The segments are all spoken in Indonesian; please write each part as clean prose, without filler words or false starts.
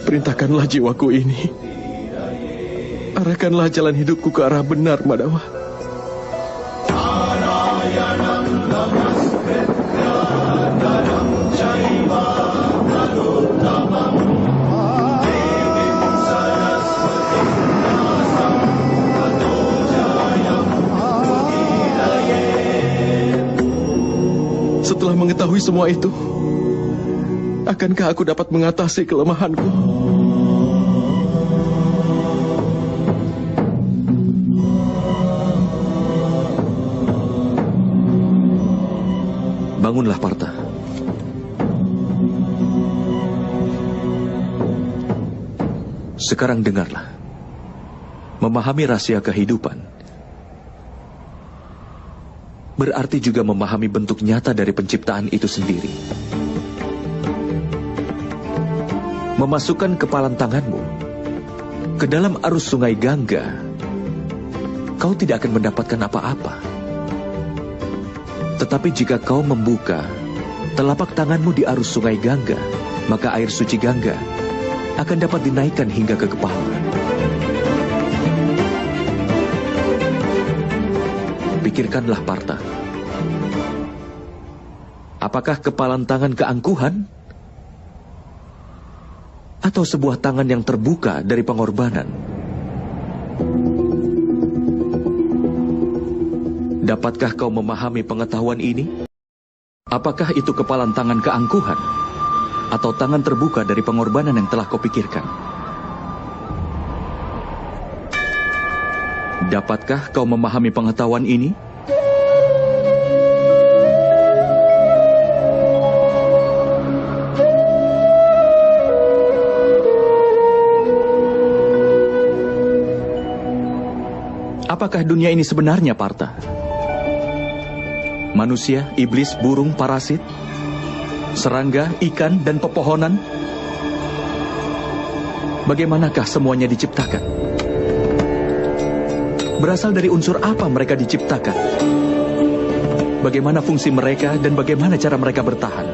Perintahkanlah jiwaku ini. Arahkanlah jalan hidupku ke arah benar, Madawa. Setelah mengetahui semua itu, akankah aku dapat mengatasi kelemahanku? Bangunlah, Partha. Sekarang dengarlah. Memahami rahasia kehidupan berarti juga memahami bentuk nyata dari penciptaan itu sendiri. Memasukkan kepalan tanganmu ke dalam arus sungai Gangga, kau tidak akan mendapatkan apa-apa. Tetapi jika kau membuka telapak tanganmu di arus sungai Gangga, maka air suci Gangga akan dapat dinaikkan hingga ke kepala. Pikirkanlah, Partha. Apakah kepalan tangan keangkuhan? Atau sebuah tangan yang terbuka dari pengorbanan? Dapatkah kau memahami pengetahuan ini? Apakah itu kepalan tangan keangkuhan? Atau tangan terbuka dari pengorbanan yang telah kau pikirkan? Dapatkah kau memahami pengetahuan ini? Apakah dunia ini sebenarnya, Partha? Manusia, iblis, burung, parasit, serangga, ikan, dan pepohonan? Bagaimanakah semuanya diciptakan? Berasal dari unsur apa mereka diciptakan? Bagaimana fungsi mereka dan bagaimana cara mereka bertahan?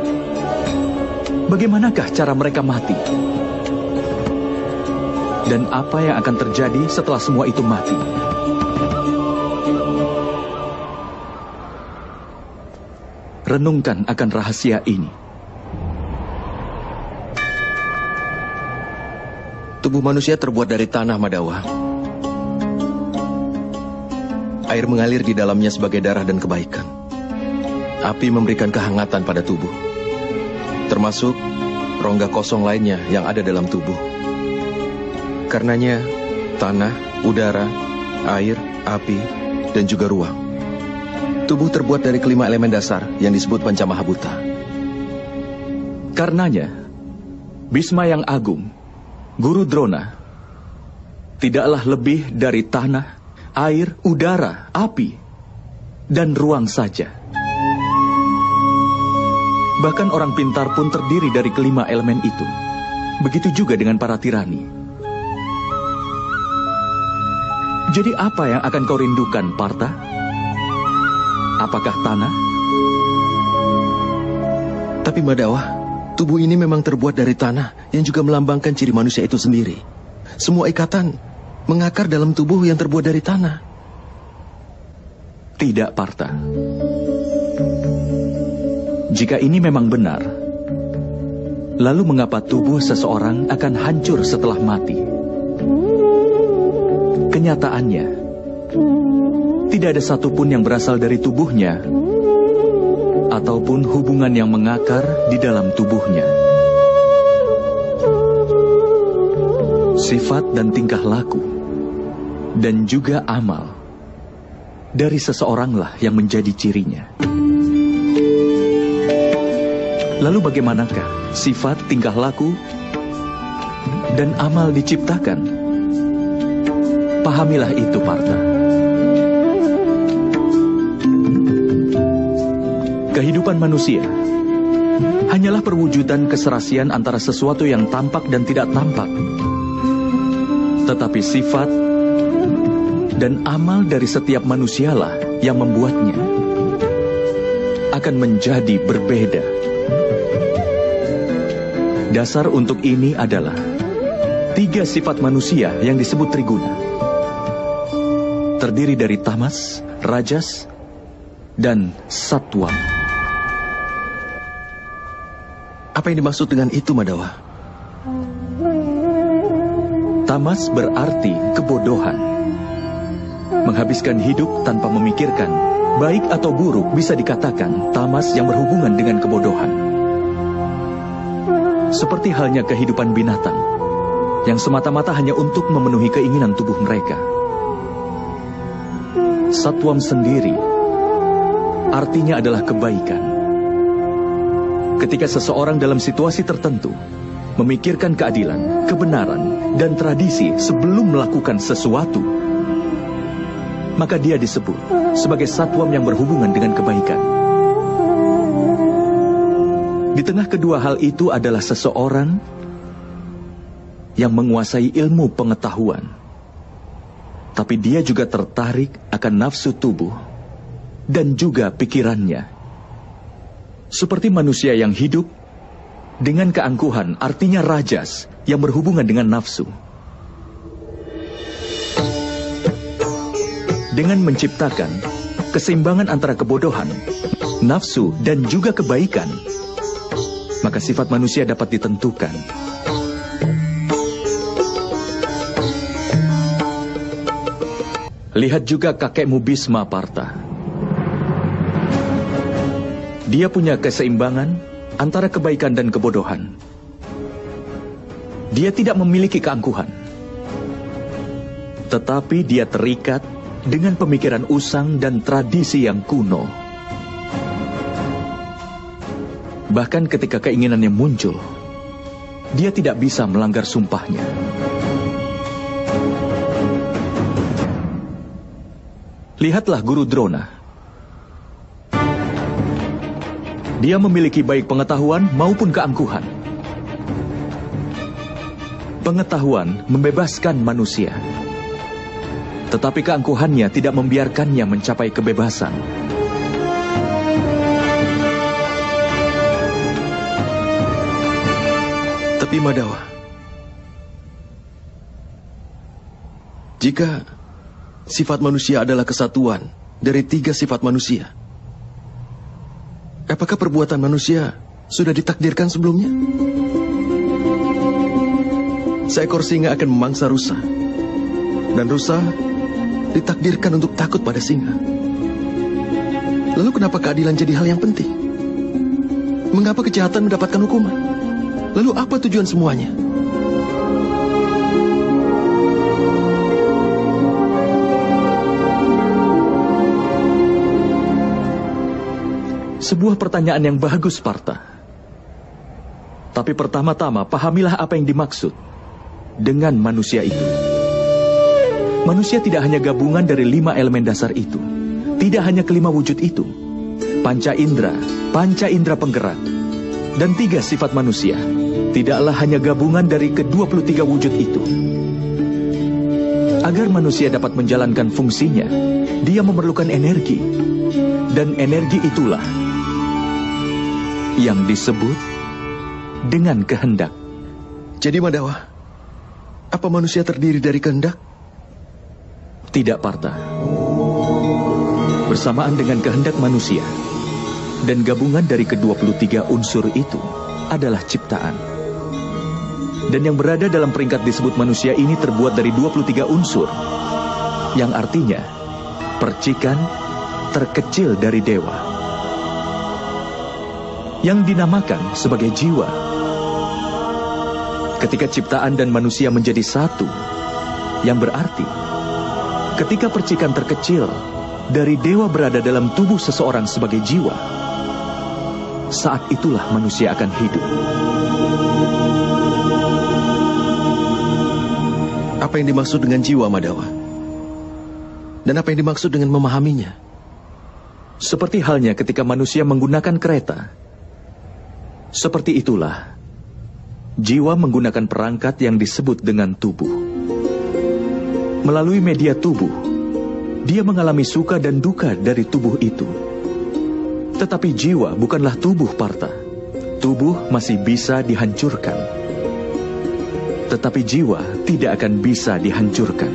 Bagaimanakah cara mereka mati? Dan apa yang akan terjadi setelah semua itu mati? Renungkan akan rahasia ini. Tubuh manusia terbuat dari tanah, Madawa. Air mengalir di dalamnya sebagai darah dan kebaikan. Api memberikan kehangatan pada tubuh, termasuk rongga kosong lainnya yang ada dalam tubuh. Karenanya, tanah, udara, air, api, dan juga ruang. Tubuh terbuat dari kelima elemen dasar yang disebut Pancamahabhuta. Karenanya, Bhisma yang agung, Guru Drona, tidaklah lebih dari tanah, air, udara, api, dan ruang saja. Bahkan orang pintar pun terdiri dari kelima elemen itu. Begitu juga dengan para tirani. Jadi apa yang akan kau rindukan, Partha? Apakah tanah? Tapi Madawa, tubuh ini memang terbuat dari tanah yang juga melambangkan ciri manusia itu sendiri. Semua ikatan mengakar dalam tubuh yang terbuat dari tanah. Tidak, Partha. Jika ini memang benar, lalu mengapa tubuh seseorang akan hancur setelah mati? Kenyataannya, tidak ada satupun yang berasal dari tubuhnya ataupun hubungan yang mengakar di dalam tubuhnya. Sifat dan tingkah laku dan juga amal dari seseoranglah yang menjadi cirinya. Lalu bagaimanakah sifat, tingkah laku dan amal diciptakan? Pahamilah itu, Partha. Kehidupan manusia hanyalah perwujudan keserasian antara sesuatu yang tampak dan tidak tampak. Tetapi sifat, Dan amal dari setiap manusialah yang membuatnya akan menjadi berbeda. Dasar untuk ini adalah 3 sifat manusia yang disebut triguna. Terdiri dari tamas, rajas, dan satwam. Apa yang dimaksud dengan itu, Madawa? Tamas berarti kebodohan. Menghabiskan hidup tanpa memikirkan, baik atau buruk bisa dikatakan tamas yang berhubungan dengan kebodohan. Seperti halnya kehidupan binatang, yang semata-mata hanya untuk memenuhi keinginan tubuh mereka. Satwam sendiri, artinya adalah kebaikan. Ketika seseorang dalam situasi tertentu, memikirkan keadilan, kebenaran, dan tradisi sebelum melakukan sesuatu, maka dia disebut sebagai satwam yang berhubungan dengan kebaikan. Di tengah kedua hal itu adalah seseorang yang menguasai ilmu pengetahuan, tapi dia juga tertarik akan nafsu tubuh dan juga pikirannya. Seperti manusia yang hidup dengan keangkuhan, artinya rajas yang berhubungan dengan nafsu. Dengan menciptakan keseimbangan antara kebodohan, nafsu, dan juga kebaikan, maka sifat manusia dapat ditentukan. Lihat juga kakekmu Bhisma Partha. Dia punya keseimbangan antara kebaikan dan kebodohan. Dia tidak memiliki keangkuhan, tetapi dia terikat dengan pemikiran usang dan tradisi yang kuno. Bahkan ketika keinginannya muncul, dia tidak bisa melanggar sumpahnya. Lihatlah Guru Drona. Dia memiliki baik pengetahuan maupun keangkuhan. Pengetahuan membebaskan manusia, tetapi keangkuhannya tidak membiarkannya mencapai kebebasan. Tapi Madawa, jika sifat manusia adalah kesatuan dari 3 sifat manusia, apakah perbuatan manusia sudah ditakdirkan sebelumnya? Seekor singa akan memangsa rusa, dan rusa ditakdirkan untuk takut pada singa. Lalu kenapa keadilan jadi hal yang penting? Mengapa kejahatan mendapatkan hukuman? Lalu apa tujuan semuanya? Sebuah pertanyaan yang bagus, Partha. Tapi pertama-tama pahamilah apa yang dimaksud dengan manusia itu. Manusia tidak hanya gabungan dari 5 elemen dasar itu, tidak hanya kelima wujud itu, panca indera penggerak, dan 3 sifat manusia, tidaklah hanya gabungan dari ke-23 wujud itu. Agar manusia dapat menjalankan fungsinya, dia memerlukan energi, dan energi itulah yang disebut dengan kehendak. Jadi Madawa, apa manusia terdiri dari kehendak? Tidak, Partha. Bersamaan dengan kehendak manusia dan gabungan dari ke-23 unsur itu adalah ciptaan. Dan yang berada dalam peringkat disebut manusia ini terbuat dari 23 unsur, yang artinya percikan terkecil dari dewa, yang dinamakan sebagai jiwa. Ketika ciptaan dan manusia menjadi satu, yang berarti ketika percikan terkecil dari dewa berada dalam tubuh seseorang sebagai jiwa, saat itulah manusia akan hidup. Apa yang dimaksud dengan jiwa, Madawa? Dan apa yang dimaksud dengan memahaminya? Seperti halnya ketika manusia menggunakan kereta. Seperti itulah jiwa menggunakan perangkat yang disebut dengan tubuh. Melalui media tubuh, Dia mengalami suka dan duka dari tubuh itu. Tetapi jiwa bukanlah tubuh, Partha. Tubuh masih bisa dihancurkan. Tetapi jiwa tidak akan bisa dihancurkan.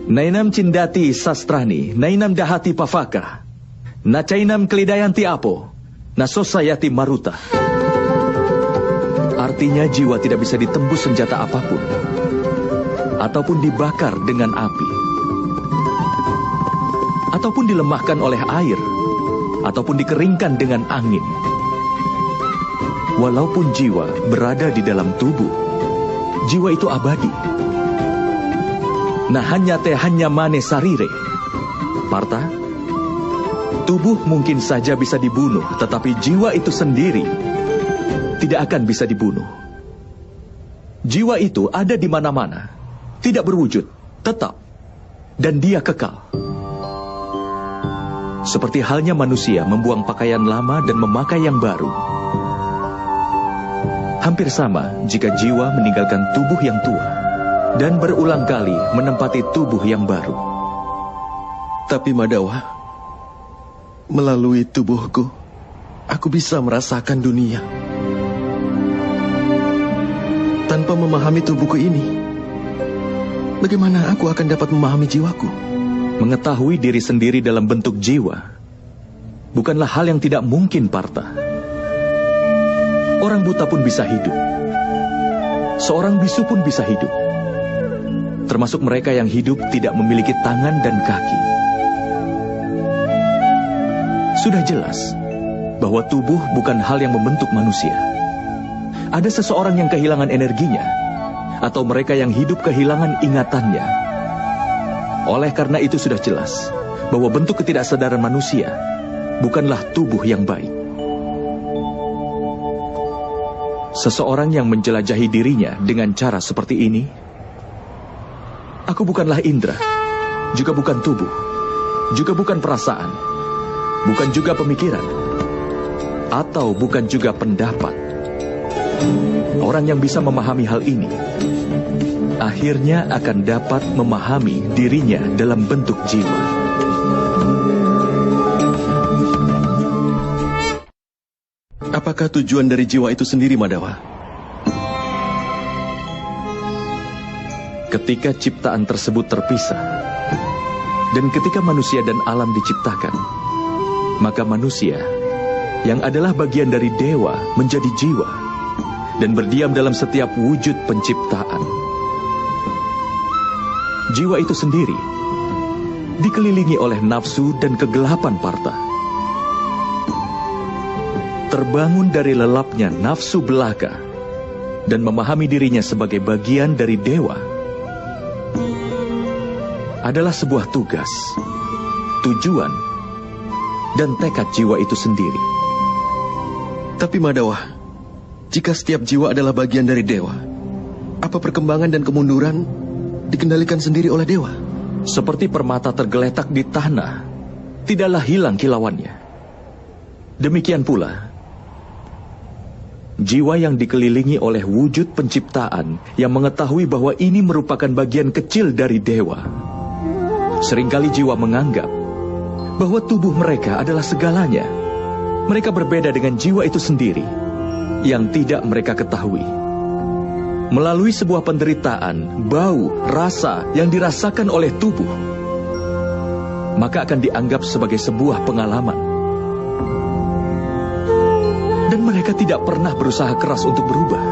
Nainam cindati sastrani, nainam dahati pavaka, nacainam kelidayanti apo, nasosayati maruta. Artinya jiwa tidak bisa ditembus senjata apapun, ataupun dibakar dengan api, ataupun dilemahkan oleh air, ataupun dikeringkan dengan angin. Walaupun jiwa berada di dalam tubuh, jiwa itu abadi. Nah hanya mane sarire. Partha, tubuh mungkin saja bisa dibunuh, tetapi jiwa itu sendiri tidak akan bisa dibunuh. Jiwa itu ada di mana-mana, tidak berwujud, tetap, dan dia kekal. Seperti halnya manusia membuang pakaian lama dan memakai yang baru. Hampir sama jika jiwa meninggalkan tubuh yang tua dan berulang kali menempati tubuh yang baru. Tapi Madawa, melalui tubuhku, aku bisa merasakan dunia. Tanpa memahami tubuhku ini, bagaimana aku akan dapat memahami jiwaku? Mengetahui diri sendiri dalam bentuk jiwa bukanlah hal yang tidak mungkin, Partha. Orang buta pun bisa hidup. Seorang bisu pun bisa hidup. Termasuk mereka yang hidup tidak memiliki tangan dan kaki. Sudah jelas bahwa tubuh bukan hal yang membentuk manusia. Ada seseorang yang kehilangan energinya, atau mereka yang hidup kehilangan ingatannya. Oleh karena itu sudah jelas bahwa bentuk ketidaksadaran manusia bukanlah tubuh yang baik. Seseorang yang menjelajahi dirinya dengan cara seperti ini, aku bukanlah indera, juga bukan tubuh, juga bukan perasaan, bukan juga pemikiran, atau bukan juga pendapat. Orang yang bisa memahami hal ini, akhirnya akan dapat memahami dirinya dalam bentuk jiwa. Apakah tujuan dari jiwa itu sendiri, Madawa? Ketika ciptaan tersebut terpisah, dan ketika manusia dan alam diciptakan, maka manusia, yang adalah bagian dari dewa, menjadi jiwa, dan berdiam dalam setiap wujud penciptaan. Jiwa itu sendiri dikelilingi oleh nafsu dan kegelapan, Partha. Terbangun dari lelapnya nafsu belaka dan memahami dirinya sebagai bagian dari dewa adalah sebuah tugas, tujuan, dan tekad jiwa itu sendiri. Tapi Madawa, jika setiap jiwa adalah bagian dari dewa, apa perkembangan dan kemunduran dikendalikan sendiri oleh dewa? Seperti permata tergeletak di tanah, tidaklah hilang kilauannya. Demikian pula jiwa yang dikelilingi oleh wujud penciptaan yang mengetahui bahwa ini merupakan bagian kecil dari dewa. Seringkali jiwa menganggap bahwa tubuh mereka adalah segalanya. Mereka berbeda dengan jiwa itu sendiri yang tidak mereka ketahui. Melalui sebuah penderitaan, bau, rasa yang dirasakan oleh tubuh, maka akan dianggap sebagai sebuah pengalaman. Dan mereka tidak pernah berusaha keras untuk berubah.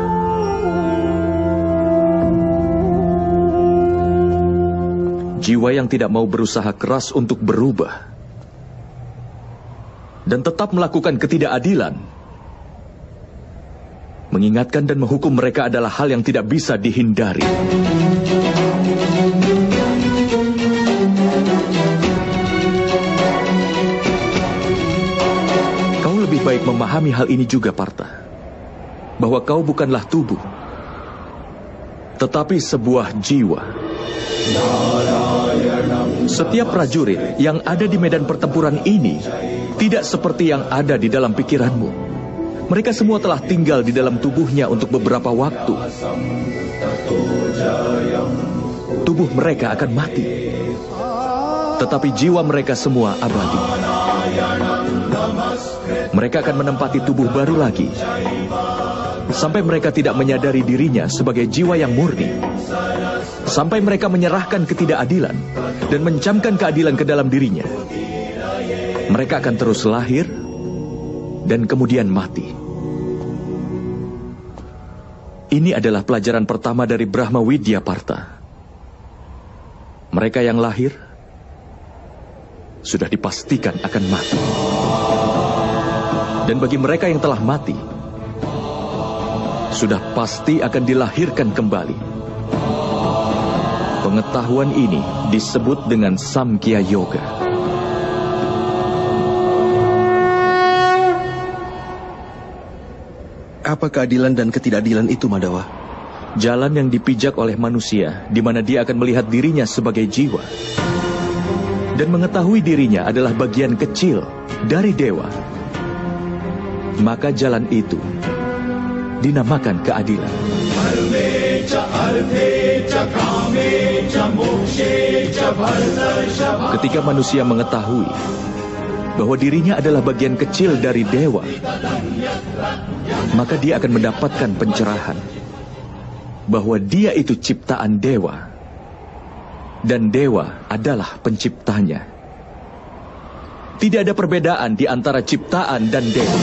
Jiwa yang tidak mau berusaha keras untuk berubah dan tetap melakukan ketidakadilan, mengingatkan dan menghukum mereka adalah hal yang tidak bisa dihindari. Lebih baik memahami hal ini juga, Partha, bahwa kau bukanlah tubuh, tetapi sebuah jiwa. Setiap prajurit yang ada di medan pertempuran ini tidak seperti yang ada di dalam pikiranmu. Mereka semua telah tinggal di dalam tubuhnya untuk beberapa waktu. tubuh mereka akan mati. Tetapi jiwa mereka semua abadi. Mereka akan menempati tubuh baru lagi, sampai mereka tidak menyadari dirinya sebagai jiwa yang murni. Sampai mereka menyerahkan ketidakadilan dan mencamkan keadilan ke dalam dirinya. Mereka akan terus lahir dan kemudian mati. Ini adalah pelajaran pertama dari Brahma Widya Partha. Mereka yang lahir sudah dipastikan akan mati. Dan bagi mereka yang telah mati, sudah pasti akan dilahirkan kembali. Pengetahuan ini disebut dengan Samkhya Yoga. Apa keadilan dan ketidakadilan itu, Madawa? Jalan yang dipijak oleh manusia, di mana dia akan melihat dirinya sebagai jiwa. Dan mengetahui dirinya adalah bagian kecil dari dewa. Maka jalan itu dinamakan keadilan. Ketika manusia mengetahui bahwa dirinya adalah bagian kecil dari dewa, maka dia akan mendapatkan pencerahan bahwa dia itu ciptaan dewa, dan dewa adalah penciptanya. Tidak ada perbedaan di antara ciptaan dan dewa.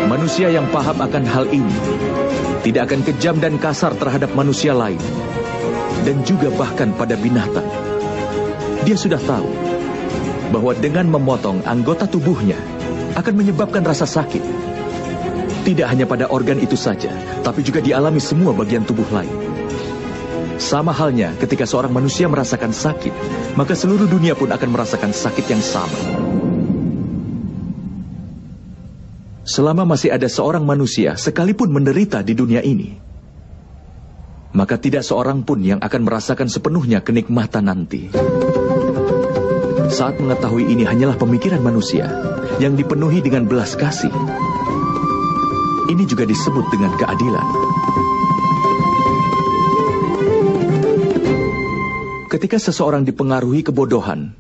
Manusia yang paham akan hal ini tidak akan kejam dan kasar terhadap manusia lain, dan juga bahkan pada binatang. Dia sudah tahu bahwa dengan memotong anggota tubuhnya akan menyebabkan rasa sakit. Tidak hanya pada organ itu saja, tapi juga dialami semua bagian tubuh lain. Sama halnya ketika seorang manusia merasakan sakit, maka seluruh dunia pun akan merasakan sakit yang sama. Selama masih ada seorang manusia sekalipun menderita di dunia ini, maka tidak seorang pun yang akan merasakan sepenuhnya kenikmatan nanti. Saat mengetahui ini hanyalah pemikiran manusia yang dipenuhi dengan belas kasih. Ini juga disebut dengan keadilan. Ketika seseorang dipengaruhi kebodohan,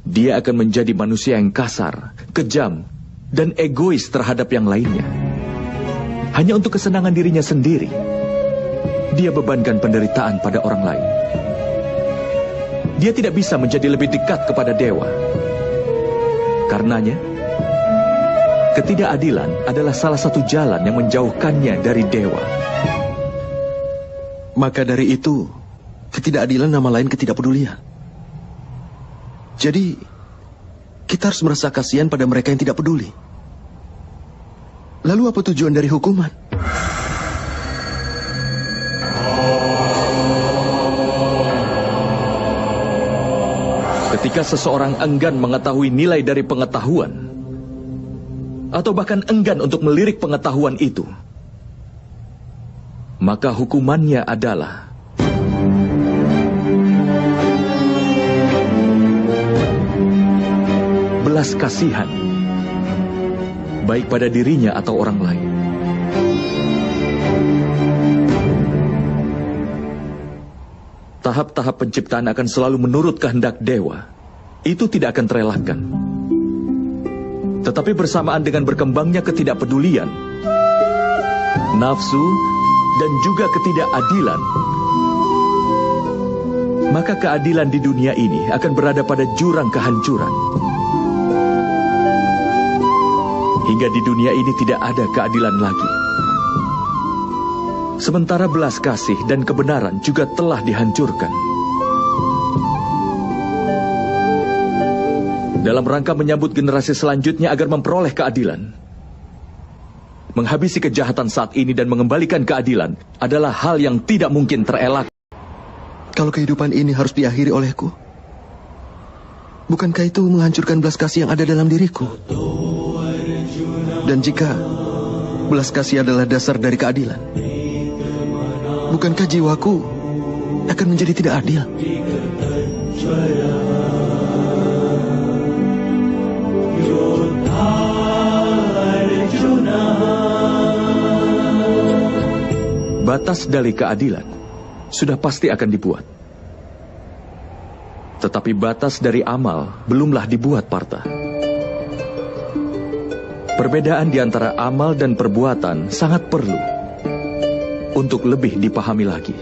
dia akan menjadi manusia yang kasar, kejam, dan egois terhadap yang lainnya. Hanya untuk kesenangan dirinya sendiri, dia bebankan penderitaan pada orang lain. Dia tidak bisa menjadi lebih dekat kepada dewa. Karenanya, ketidakadilan adalah salah satu jalan yang menjauhkannya dari dewa. Maka dari itu, ketidakadilan nama lain ketidakpedulian. Jadi, kita harus merasa kasihan pada mereka yang tidak peduli. Lalu apa tujuan dari hukuman? Ketika seseorang enggan mengetahui nilai dari pengetahuan, atau bahkan enggan untuk melirik pengetahuan itu, maka hukumannya adalah belas kasihan, baik pada dirinya atau orang lain. Tahap-tahap penciptaan akan selalu menurut kehendak dewa. Itu tidak akan terelakkan. Tetapi bersamaan dengan berkembangnya ketidakpedulian, nafsu, dan juga ketidakadilan, maka keadilan di dunia ini akan berada pada jurang kehancuran. Hingga di dunia ini tidak ada keadilan lagi. Sementara belas kasih dan kebenaran juga telah dihancurkan. Dalam rangka menyambut generasi selanjutnya agar memperoleh keadilan, menghabisi kejahatan saat ini dan mengembalikan keadilan adalah hal yang tidak mungkin terelak. Kalau kehidupan ini harus diakhiri olehku, bukankah itu menghancurkan belas kasih yang ada dalam diriku? Dan jika belas kasih adalah dasar dari keadilan, bukankah jiwaku akan menjadi tidak adil? batas dari keadilan sudah pasti akan dibuat. Tetapi batas dari amal belumlah dibuat, Partha. Perbedaan di antara amal dan perbuatan sangat perlu untuk lebih dipahami lagi.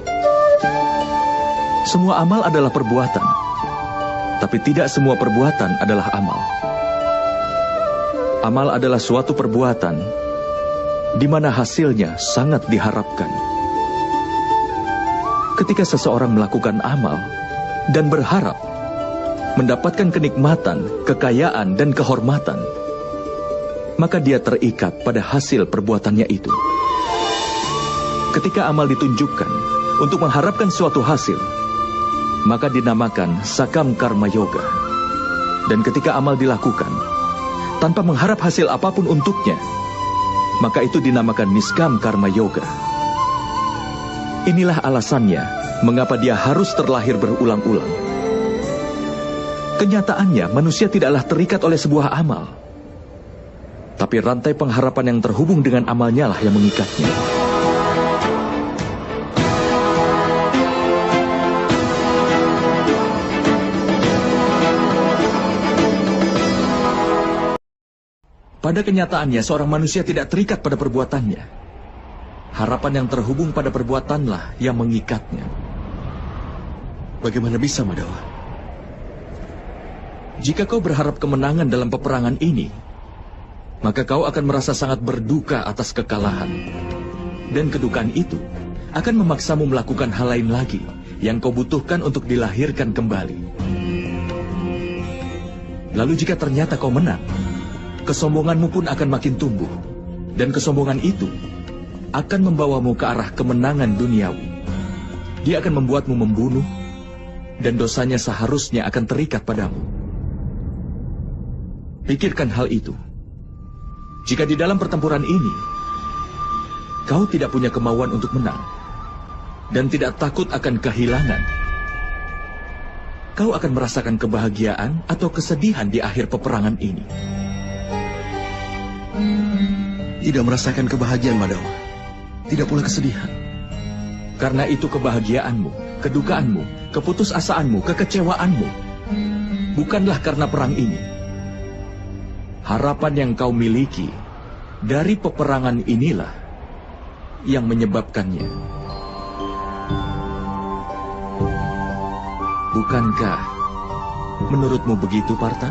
Semua amal adalah perbuatan, tapi tidak semua perbuatan adalah amal. Amal adalah suatu perbuatan di mana hasilnya sangat diharapkan. Ketika seseorang melakukan amal dan berharap mendapatkan kenikmatan, kekayaan, dan kehormatan, maka dia terikat pada hasil perbuatannya itu. Ketika amal ditunjukkan untuk mengharapkan suatu hasil, maka dinamakan sakam karma yoga. Dan ketika amal dilakukan tanpa mengharap hasil apapun untuknya, maka itu dinamakan niskam karma yoga. Inilah alasannya mengapa dia harus terlahir berulang-ulang. Kenyataannya, manusia tidaklah terikat oleh sebuah amal, tapi rantai pengharapan yang terhubung dengan amalnya lah yang mengikatnya. Pada kenyataannya, seorang manusia tidak terikat pada perbuatannya. Harapan yang terhubung pada perbuatanlah yang mengikatnya. Bagaimana bisa, Madhawa? Jika kau berharap kemenangan dalam peperangan ini, maka kau akan merasa sangat berduka atas kekalahan. Dan kedukaan itu akan memaksamu melakukan hal lain lagi yang kau butuhkan untuk dilahirkan kembali. Lalu jika ternyata kau menang, kesombonganmu pun akan makin tumbuh. Dan kesombongan itu akan membawamu ke arah kemenangan duniawi. Dia akan membuatmu membunuh, dan dosanya seharusnya akan terikat padamu. Pikirkan hal itu. Jika di dalam pertempuran ini, kau tidak punya kemauan untuk menang, dan tidak takut akan kehilangan, kau akan merasakan kebahagiaan atau kesedihan di akhir peperangan ini. Tidak merasakan kebahagiaan, Madhawa. Tidak pula kesedihan. Karena itu kebahagiaanmu, kedukaanmu, keputusasaanmu, kekecewaanmu bukanlah karena perang ini. Harapan yang kau miliki dari peperangan inilah yang menyebabkannya. Bukankah menurutmu begitu, Partha?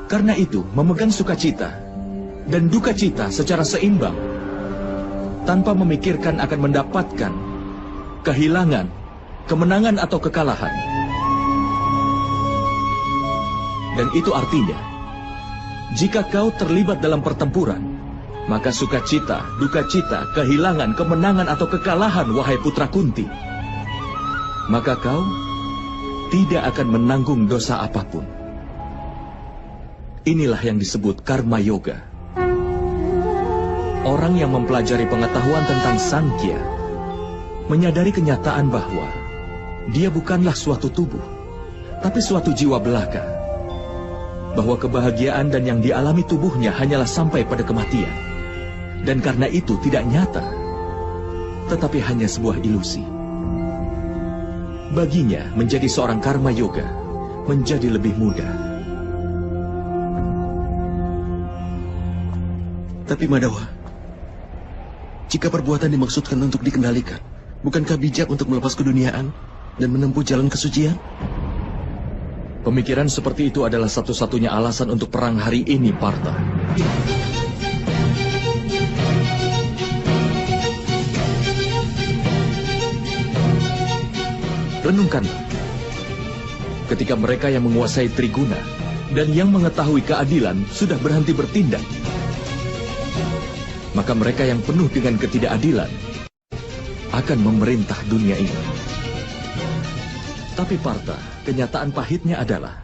Karena itu, memegang sukacita dan duka cita secara seimbang, tanpa memikirkan akan mendapatkan kehilangan, kemenangan atau kekalahan. Dan itu artinya, jika kau terlibat dalam pertempuran, maka sukacita, duka cita, kehilangan, kemenangan atau kekalahan, wahai putra Kunti, maka kau tidak akan menanggung dosa apapun. Inilah yang disebut karma yoga. Orang yang mempelajari pengetahuan tentang Sankhya menyadari kenyataan bahwa dia bukanlah suatu tubuh, tapi suatu jiwa belaka. Bahwa kebahagiaan dan yang dialami tubuhnya hanyalah sampai pada kematian. Dan karena itu tidak nyata, tetapi hanya sebuah ilusi. Baginya, menjadi seorang karma yoga menjadi lebih mudah. Tapi Madhawa, jika perbuatan dimaksudkan untuk dikendalikan, bukankah bijak untuk melepas keduniaan dan menempuh jalan kesucian? Pemikiran seperti itu adalah satu-satunya alasan untuk perang hari ini, Partha. Renungkanlah. Ketika mereka yang menguasai Triguna dan yang mengetahui keadilan sudah berhenti bertindak, maka mereka yang penuh dengan ketidakadilan akan memerintah dunia ini. Tapi Partha, kenyataan pahitnya adalah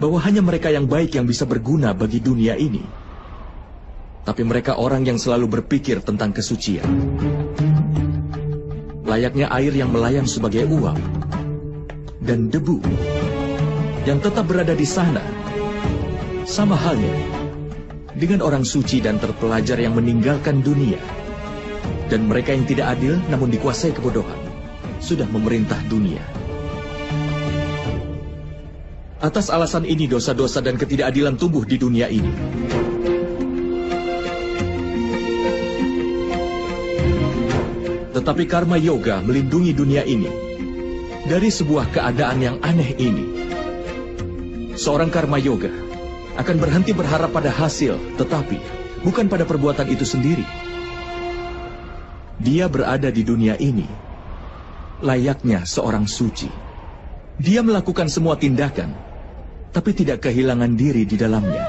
bahwa hanya mereka yang baik yang bisa berguna bagi dunia ini. Tapi mereka orang yang selalu berpikir tentang kesucian. Layaknya air yang melayang sebagai uap dan debu yang tetap berada di sana. Sama halnya dengan orang suci dan terpelajar yang meninggalkan dunia. Dan mereka yang tidak adil namun dikuasai kebodohan sudah memerintah dunia. Atas alasan ini dosa-dosa dan ketidakadilan tumbuh di dunia ini. Tetapi karma yoga melindungi dunia ini dari sebuah keadaan yang aneh ini. Seorang karma yoga akan berhenti berharap pada hasil, tetapi bukan pada perbuatan itu sendiri. Dia berada di dunia ini layaknya seorang suci. Dia melakukan semua tindakan, tapi tidak kehilangan diri di dalamnya.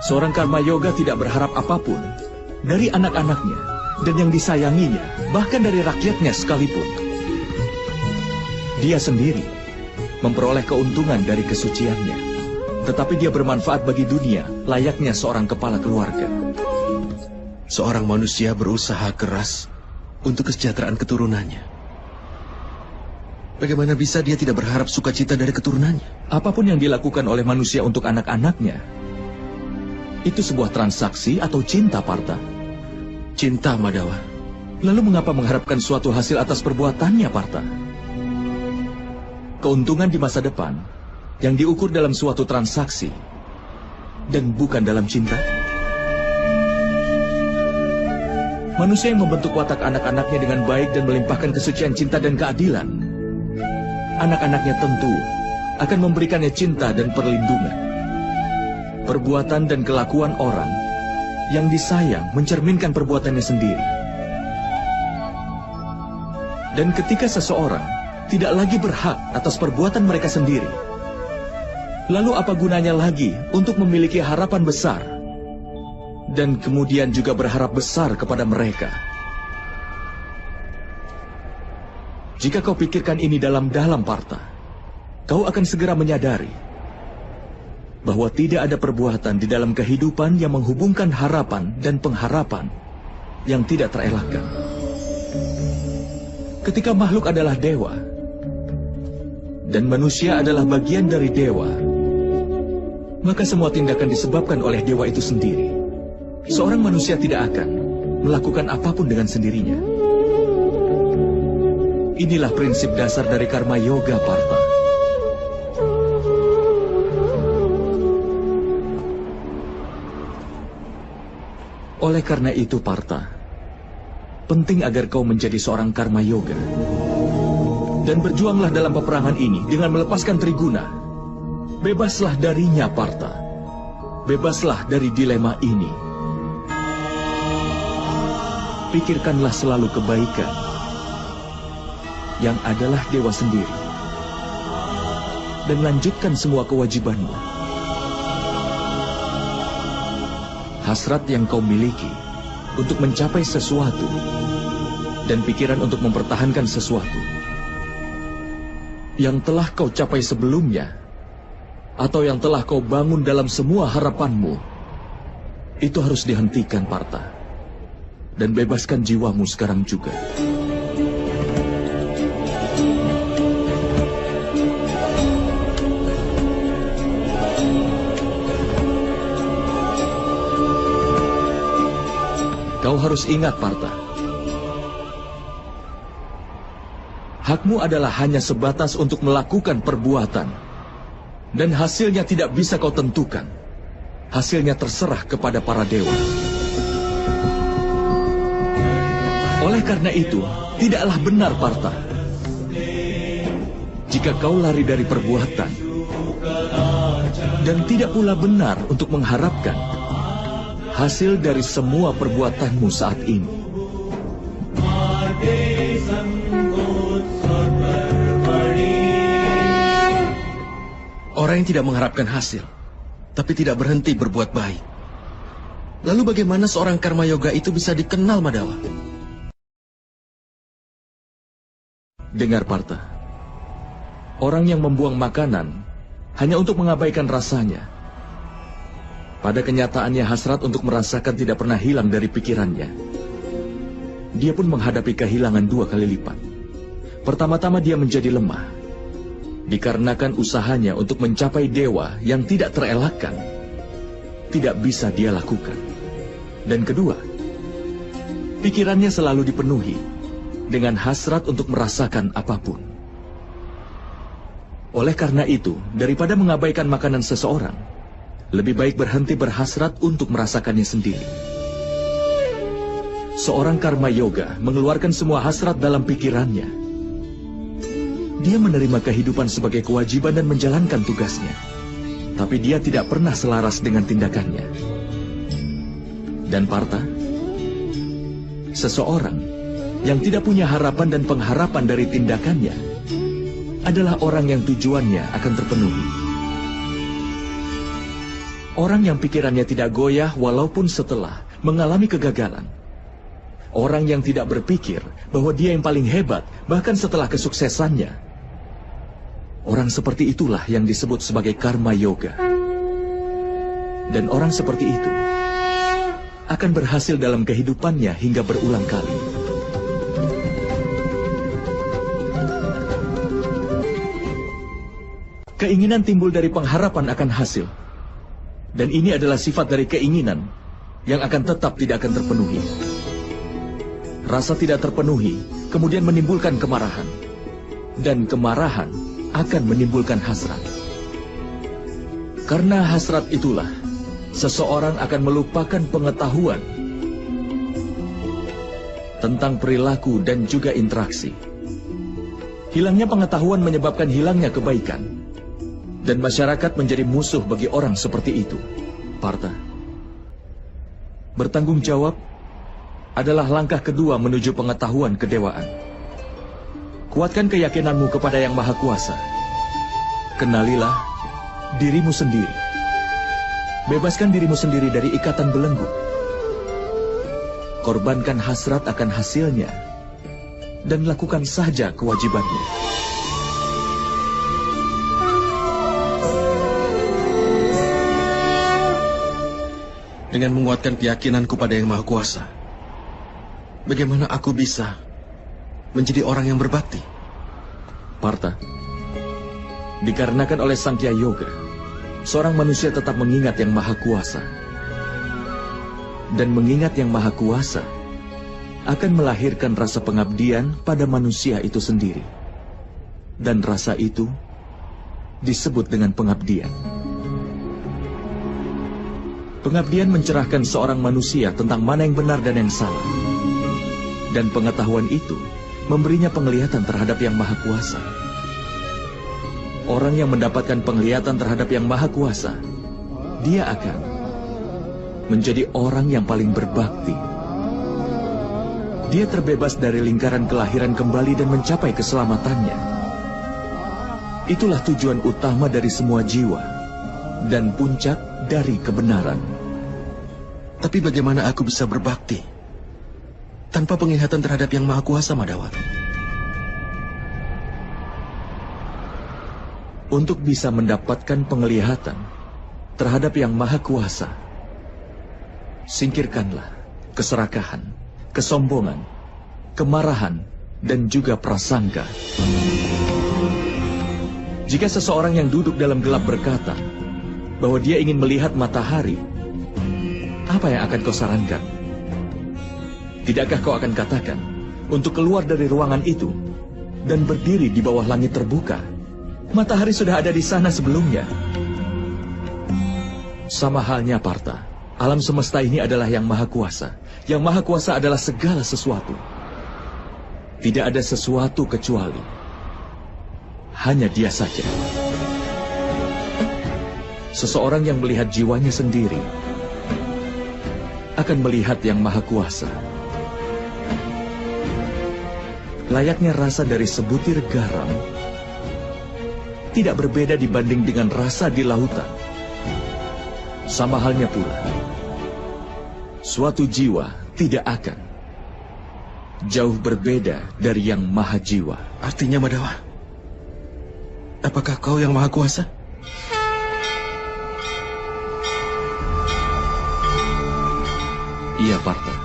Seorang karma yoga tidak berharap apapun dari anak-anaknya dan yang disayanginya, bahkan dari rakyatnya sekalipun. Dia sendiri memperoleh keuntungan dari kesuciannya, tetapi dia bermanfaat bagi dunia layaknya seorang kepala keluarga. Seorang manusia berusaha keras untuk kesejahteraan keturunannya. Bagaimana bisa dia tidak berharap sukacita dari keturunannya? Apapun yang dilakukan oleh manusia untuk anak-anaknya, itu sebuah transaksi atau cinta, Partha. Cinta, Madawa. Lalu mengapa mengharapkan suatu hasil atas perbuatannya, Partha? Keuntungan di masa depan yang diukur dalam suatu transaksi dan bukan dalam cinta. Manusia yang membentuk watak anak-anaknya dengan baik dan melimpahkan kesucian cinta dan keadilan, anak-anaknya tentu akan memberikannya cinta dan perlindungan. Perbuatan dan kelakuan orang yang disayang mencerminkan perbuatannya sendiri. Dan ketika seseorang tidak lagi berhak atas perbuatan mereka sendiri, lalu apa gunanya lagi untuk memiliki harapan besar dan kemudian juga berharap besar kepada mereka? Jika kau pikirkan ini dalam-dalam, Partha, kau akan segera menyadari bahwa tidak ada perbuatan di dalam kehidupan yang menghubungkan harapan dan pengharapan yang tidak terelakkan. Ketika makhluk adalah dewa, dan manusia adalah bagian dari dewa, maka semua tindakan disebabkan oleh dewa itu sendiri. Seorang manusia tidak akan melakukan apapun dengan sendirinya. Inilah prinsip dasar dari karma yoga, Partha. Oleh karena itu, Partha, penting agar kau menjadi seorang karma yoga. Dan berjuanglah dalam peperangan ini dengan melepaskan Triguna. Bebaslah darinya, Partha. Bebaslah dari dilema ini. Pikirkanlah selalu kebaikan yang adalah dewa sendiri. Dan lanjutkan semua kewajibanmu. Hasrat yang kau miliki untuk mencapai sesuatu dan pikiran untuk mempertahankan sesuatu yang telah kau capai sebelumnya atau yang telah kau bangun dalam semua harapanmu, itu harus dihentikan, Partha. Dan bebaskan jiwamu sekarang juga. Kau harus ingat, Partha. Hakmu adalah hanya sebatas untuk melakukan perbuatan. Dan hasilnya tidak bisa kau tentukan. Hasilnya terserah kepada para dewa. Oleh karena itu, tidaklah benar, Partha, jika kau lari dari perbuatan. Dan tidak pula benar untuk mengharapkan hasil dari semua perbuatanmu saat ini. Orang yang tidak mengharapkan hasil, tapi tidak berhenti berbuat baik. Lalu bagaimana seorang karma yoga itu bisa dikenal, Madawa? Dengar, Partha. Orang yang membuang makanan hanya untuk mengabaikan rasanya. Pada kenyataannya hasrat untuk merasakan tidak pernah hilang dari pikirannya. Dia pun menghadapi kehilangan 2 kali lipat. Pertama-tama dia menjadi lemah. Dikarenakan usahanya untuk mencapai dewa yang tidak terelakkan, tidak bisa dia lakukan. Dan kedua, pikirannya selalu dipenuhi dengan hasrat untuk merasakan apapun. Oleh karena itu, daripada mengabaikan makanan seseorang, lebih baik berhenti berhasrat untuk merasakannya sendiri. Seorang karma yoga mengeluarkan semua hasrat dalam pikirannya. Dia menerima kehidupan sebagai kewajiban dan menjalankan tugasnya. Tapi dia tidak pernah selaras dengan tindakannya. Dan Partha, seseorang yang tidak punya harapan dan pengharapan dari tindakannya adalah orang yang tujuannya akan terpenuhi. Orang yang pikirannya tidak goyah walaupun setelah mengalami kegagalan. Orang yang tidak berpikir bahwa dia yang paling hebat bahkan setelah kesuksesannya. Orang seperti itulah yang disebut sebagai karma yoga. Dan orang seperti itu akan berhasil dalam kehidupannya hingga berulang kali. Keinginan timbul dari pengharapan akan hasil. Dan ini adalah sifat dari keinginan yang akan tetap tidak akan terpenuhi. Rasa tidak terpenuhi kemudian menimbulkan kemarahan. Dan kemarahan akan menimbulkan hasrat. Karena hasrat itulah, seseorang akan melupakan pengetahuan tentang perilaku dan juga interaksi. Hilangnya pengetahuan menyebabkan hilangnya kebaikan. Dan masyarakat menjadi musuh bagi orang seperti itu. Partha, bertanggung jawab adalah langkah kedua menuju pengetahuan kedewaan. Kuatkan keyakinanmu kepada Yang Maha Kuasa. Kenalilah dirimu sendiri. Bebaskan dirimu sendiri dari ikatan belenggu. Korbankan hasrat akan hasilnya dan lakukan saja kewajibanmu. Dengan menguatkan keyakinanku pada Yang Maha Kuasa, bagaimana aku bisa menjadi orang yang berbakti? Partha, dikarenakan oleh Sankhya Yoga, seorang manusia tetap mengingat Yang Maha Kuasa. Dan mengingat Yang Maha Kuasa akan melahirkan rasa pengabdian pada manusia itu sendiri. Dan rasa itu disebut dengan pengabdian. Pengabdian mencerahkan seorang manusia tentang mana yang benar dan yang salah. Dan pengetahuan itu memberinya penglihatan terhadap Yang Maha Kuasa. Orang yang mendapatkan penglihatan terhadap Yang Maha Kuasa, dia akan menjadi orang yang paling berbakti. Dia terbebas dari lingkaran kelahiran kembali dan mencapai keselamatannya. Itulah tujuan utama dari semua jiwa dan puncak dari kebenaran. Tapi bagaimana aku bisa berbakti tanpa penglihatan terhadap Yang Maha Kuasa, Madawat? Untuk bisa mendapatkan penglihatan terhadap Yang Maha Kuasa, singkirkanlah keserakahan, kesombongan, kemarahan, dan juga prasangka. Jika seseorang yang duduk dalam gelap berkata bahwa dia ingin melihat matahari, apa yang akan kau sarankan? Tidakkah kau akan katakan untuk keluar dari ruangan itu dan berdiri di bawah langit terbuka? Matahari sudah ada di sana sebelumnya. Sama halnya Partha, alam semesta ini adalah Yang Maha Kuasa. Yang Maha Kuasa adalah segala sesuatu. Tidak ada sesuatu kecuali hanya Dia saja. Seseorang yang melihat jiwanya sendiri akan melihat Yang Maha Kuasa. Layaknya rasa dari sebutir garam tidak berbeda dibanding dengan rasa di lautan. Sama halnya pula, suatu jiwa tidak akan jauh berbeda dari Yang Maha Jiwa. Artinya, Madawa, apakah kau Yang Maha Kuasa? Iya, Partha.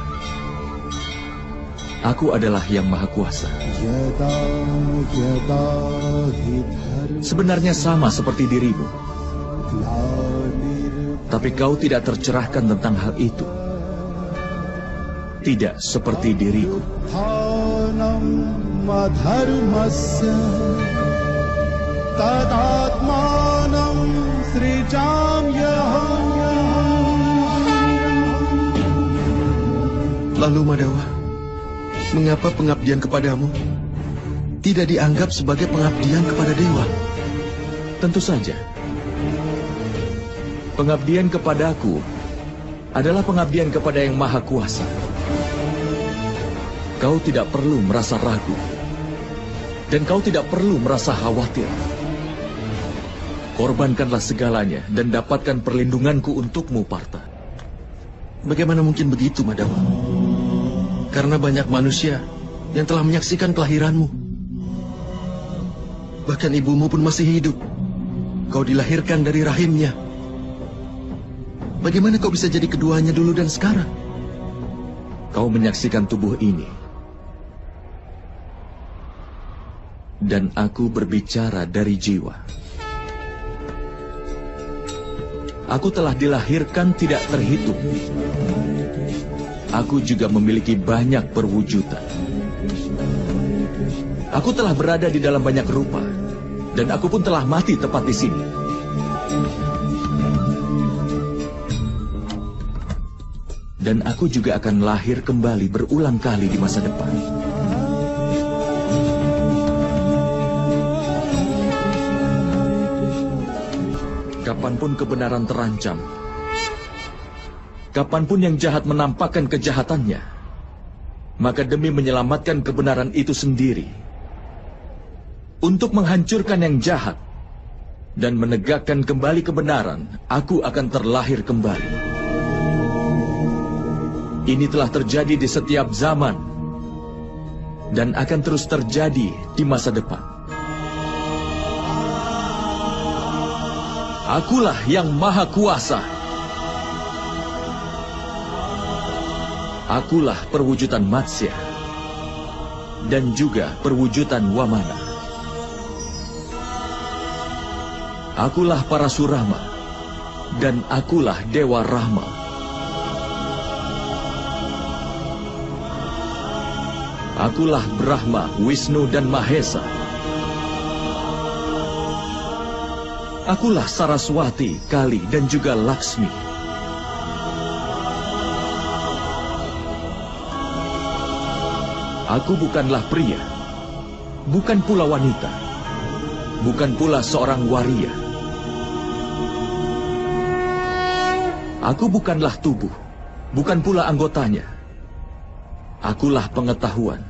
Aku adalah yang Maha Kuasa. Sebenarnya sama seperti dirimu. Tapi kau tidak tercerahkan tentang hal itu. Tidak seperti diriku. Lalu Madawa, mengapa pengabdian kepadamu tidak dianggap sebagai pengabdian kepada dewa? Tentu saja. Pengabdian kepadaku adalah pengabdian kepada yang Maha Kuasa. Kau tidak perlu merasa ragu. Dan kau tidak perlu merasa khawatir. Korbankanlah segalanya dan dapatkan perlindunganku untukmu, Partha. Bagaimana mungkin begitu, Madawa? Karena banyak manusia yang telah menyaksikan kelahiranmu. Bahkan ibumu pun masih hidup. Kau dilahirkan dari rahimnya. Bagaimana kau bisa jadi keduanya dulu dan sekarang? Kau menyaksikan tubuh ini. Dan aku berbicara dari jiwa. Aku telah dilahirkan tidak terhitung. Aku juga memiliki banyak perwujudan. Aku telah berada di dalam banyak rupa. Dan aku pun telah mati tepat di sini. Dan aku juga akan lahir kembali berulang kali di masa depan. Kapanpun kebenaran terancam, kapanpun yang jahat menampakkan kejahatannya, maka demi menyelamatkan kebenaran itu sendiri, untuk menghancurkan yang jahat dan menegakkan kembali kebenaran, aku akan terlahir kembali. Ini telah terjadi di setiap zaman dan akan terus terjadi di masa depan. Akulah yang Maha Kuasa. Akulah perwujudan Matsya dan juga perwujudan Wamana. Akulah Parasurama dan akulah Dewa Rahma. Akulah Brahma, Wisnu, dan Mahesa. Akulah Saraswati, Kali, dan juga Laksmi. Aku bukanlah pria, bukan pula wanita, bukan pula seorang waria. Aku bukanlah tubuh, bukan pula anggotanya. Akulah pengetahuan,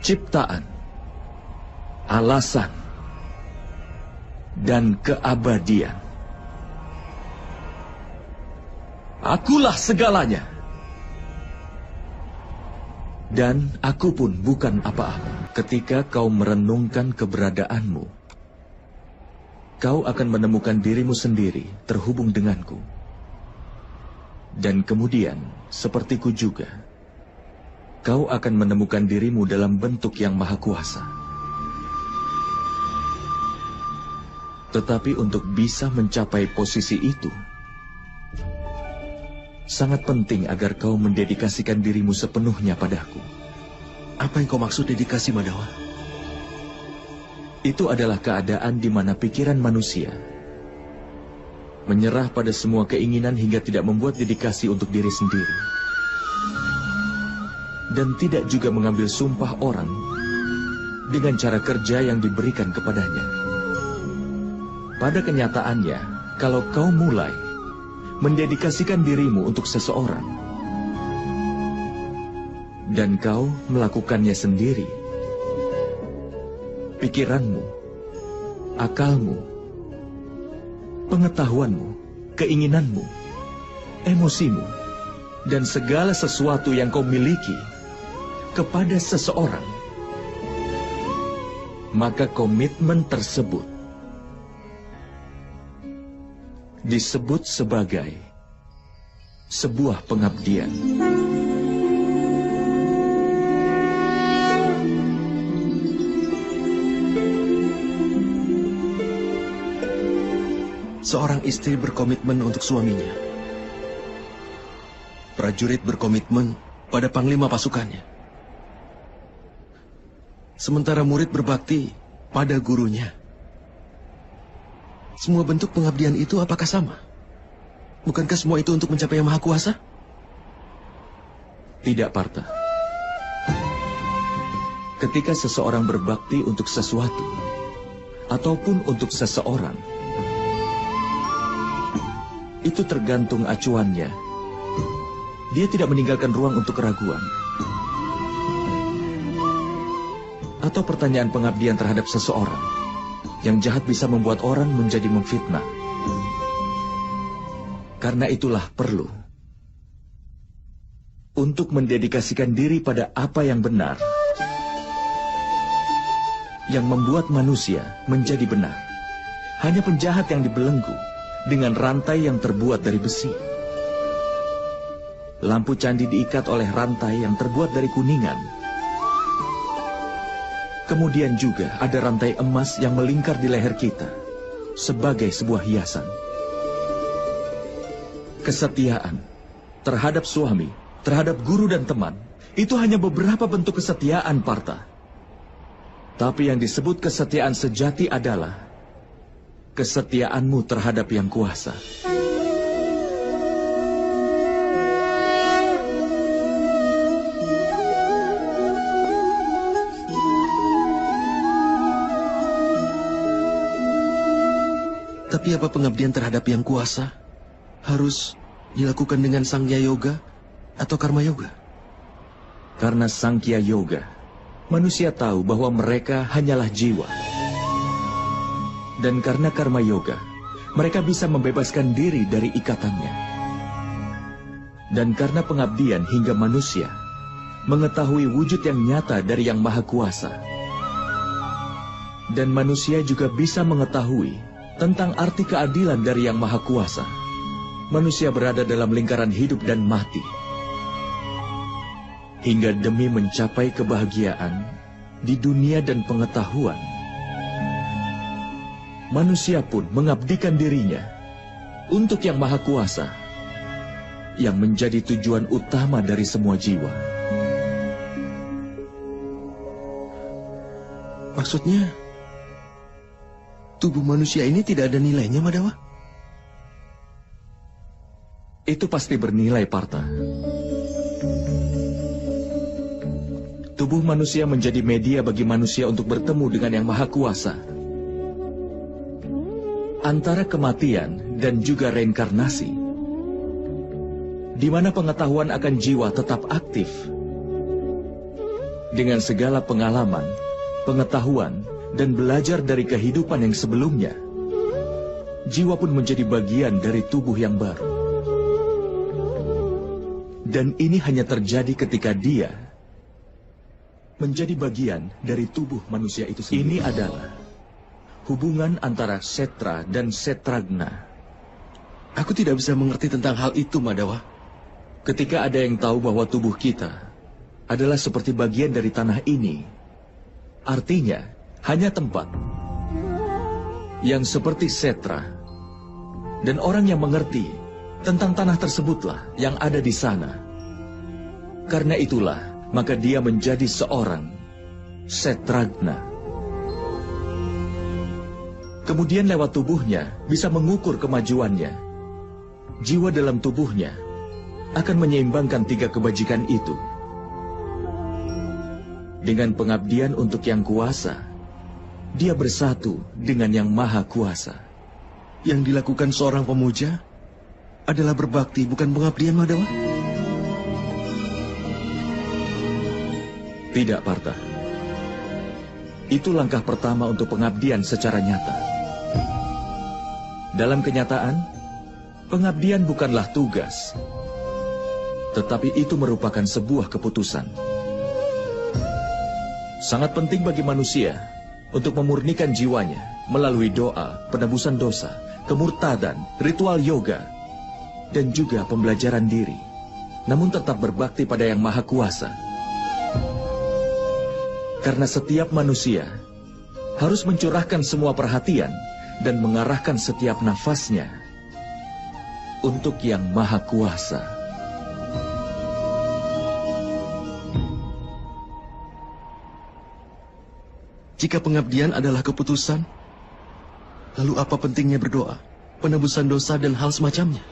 ciptaan, alasan, dan keabadian. Akulah segalanya. Dan aku pun bukan apa-apa. Ketika kau merenungkan keberadaanmu, kau akan menemukan dirimu sendiri terhubung denganku. Dan kemudian, sepertiku juga, kau akan menemukan dirimu dalam bentuk yang Maha Kuasa. Tetapi untuk bisa mencapai posisi itu, sangat penting agar kau mendedikasikan dirimu sepenuhnya padaku. Apa yang kau maksud dedikasi, Madawa? Itu adalah keadaan di mana pikiran manusia menyerah pada semua keinginan hingga tidak membuat dedikasi untuk diri sendiri. Dan tidak juga mengambil sumpah orang dengan cara kerja yang diberikan kepadanya. Pada kenyataannya, kalau kau mulai mendedikasikan dirimu untuk seseorang, dan kau melakukannya sendiri, pikiranmu, akalmu, pengetahuanmu, keinginanmu, emosimu, dan segala sesuatu yang kau miliki kepada seseorang, maka komitmen tersebut disebut sebagai sebuah pengabdian. Seorang istri berkomitmen untuk suaminya. Prajurit berkomitmen pada panglima pasukannya. Sementara murid berbakti pada gurunya. Semua bentuk pengabdian itu apakah sama? Bukankah semua itu untuk mencapai Yang Maha Kuasa? Tidak, Partha. Ketika seseorang berbakti untuk sesuatu, ataupun untuk seseorang, itu tergantung acuannya. Dia tidak meninggalkan ruang untuk keraguan. Atau pertanyaan pengabdian terhadap seseorang. Yang jahat bisa membuat orang menjadi memfitnah. Karena itulah perlu untuk mendedikasikan diri pada apa yang benar, yang membuat manusia menjadi benar. Hanya penjahat yang dibelenggu dengan rantai yang terbuat dari besi. Lampu candi diikat oleh rantai yang terbuat dari kuningan. Kemudian juga ada rantai emas yang melingkar di leher kita sebagai sebuah hiasan. Kesetiaan terhadap suami, terhadap guru dan teman, itu hanya beberapa bentuk kesetiaan, Partha. Tapi yang disebut kesetiaan sejati adalah kesetiaanmu terhadap Yang Kuasa. Tapi apa pengabdian terhadap Yang Kuasa harus dilakukan dengan Sangya Yoga atau Karma Yoga? Karena Sangkya Yoga, manusia tahu bahwa mereka hanyalah jiwa. Dan karena Karma Yoga, mereka bisa membebaskan diri dari ikatannya. Dan karena pengabdian hingga manusia mengetahui wujud yang nyata dari Yang Maha Kuasa. Dan manusia juga bisa mengetahui tentang arti keadilan dari Yang Maha Kuasa. Manusia berada dalam lingkaran hidup dan mati. Hingga demi mencapai kebahagiaan di dunia dan pengetahuan, manusia pun mengabdikan dirinya untuk Yang Maha Kuasa, yang menjadi tujuan utama dari semua jiwa. Maksudnya, tubuh manusia ini tidak ada nilainya, Madawa? Itu pasti bernilai, Partha. Tubuh manusia menjadi media bagi manusia untuk bertemu dengan Yang Maha Kuasa. Antara kematian dan juga reinkarnasi, di mana pengetahuan akan jiwa tetap aktif. Dengan segala pengalaman, pengetahuan, dan belajar dari kehidupan yang sebelumnya, jiwa pun menjadi bagian dari tubuh yang baru. Dan ini hanya terjadi ketika dia menjadi bagian dari tubuh manusia itu sendiri. Ini adalah hubungan antara Setra dan Setragna. Aku tidak bisa mengerti tentang hal itu, Madawa. Ketika ada yang tahu bahwa tubuh kita adalah seperti bagian dari tanah ini, artinya hanya tempat yang seperti Setra. Dan orang yang mengerti tentang tanah tersebutlah yang ada di sana. Karena itulah, maka dia menjadi seorang Setragna. Kemudian lewat tubuhnya bisa mengukur kemajuannya. Jiwa dalam tubuhnya akan menyeimbangkan 3 kebajikan itu. Dengan pengabdian untuk Yang Kuasa, dia bersatu dengan Yang Maha Kuasa. Yang dilakukan seorang pemuja adalah berbakti, bukan pengabdian, Madawa? Tidak, Partha. Itu langkah pertama untuk pengabdian secara nyata. Dalam kenyataan, pengabdian bukanlah tugas, tetapi itu merupakan sebuah keputusan. Sangat penting bagi manusia untuk memurnikan jiwanya melalui doa, penebusan dosa, kemurtadan, ritual yoga, dan juga pembelajaran diri, namun tetap berbakti pada Yang Maha Kuasa. Karena setiap manusia harus mencurahkan semua perhatian dan mengarahkan setiap nafasnya untuk Yang Maha Kuasa. Jika pengabdian adalah keputusan, lalu apa pentingnya berdoa, penebusan dosa, dan hal semacamnya?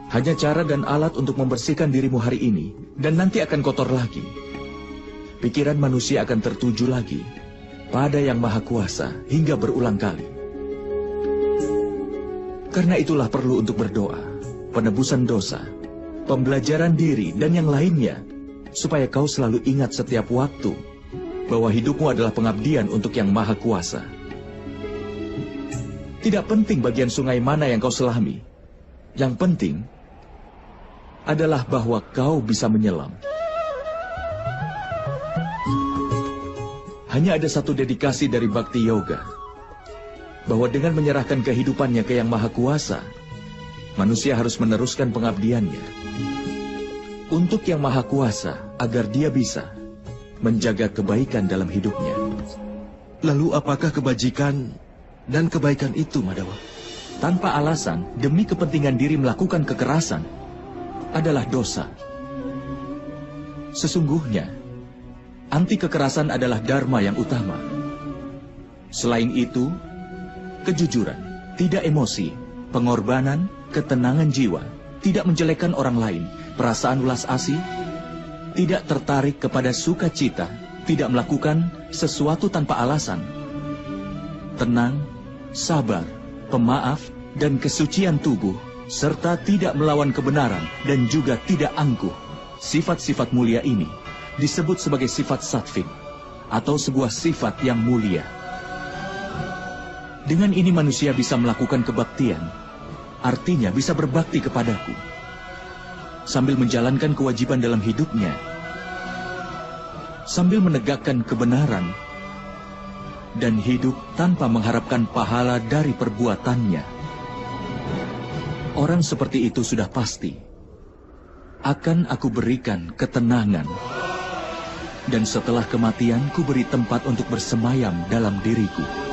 Hanya cara dan alat untuk membersihkan dirimu hari ini, dan nanti akan kotor lagi. Pikiran manusia akan tertuju lagi pada Yang Maha Kuasa hingga berulang kali. Karena itulah perlu untuk berdoa, penebusan dosa, pembelajaran diri, dan yang lainnya, supaya kau selalu ingat setiap waktu bahwa hidupmu adalah pengabdian untuk Yang Maha Kuasa. Tidak penting bagian sungai mana yang kau selami. Yang penting adalah bahwa kau bisa menyelam. Hanya ada satu dedikasi dari Bhakti Yoga, bahwa dengan menyerahkan kehidupannya ke Yang Maha Kuasa, manusia harus meneruskan pengabdiannya untuk Yang Maha Kuasa agar dia bisa menjaga kebaikan dalam hidupnya. Lalu apakah kebajikan dan kebaikan itu, Madhawa? Tanpa alasan, demi kepentingan diri melakukan kekerasan adalah dosa. Sesungguhnya, anti kekerasan adalah dharma yang utama. Selain itu, kejujuran, tidak emosi, pengorbanan, ketenangan jiwa, tidak menjelekkan orang lain, perasaan ulas asih, tidak tertarik kepada sukacita, tidak melakukan sesuatu tanpa alasan, tenang, sabar, pemaaf, dan kesucian tubuh, serta tidak melawan kebenaran dan juga tidak angkuh. Sifat-sifat mulia ini disebut sebagai sifat sattvik, atau sebuah sifat yang mulia. Dengan ini manusia bisa melakukan kebaktian, artinya bisa berbakti kepadaku, sambil menjalankan kewajiban dalam hidupnya, sambil menegakkan kebenaran, dan hidup tanpa mengharapkan pahala dari perbuatannya. Orang seperti itu sudah pasti akan aku berikan ketenangan, dan setelah kematian ku beri tempat untuk bersemayam dalam diriku.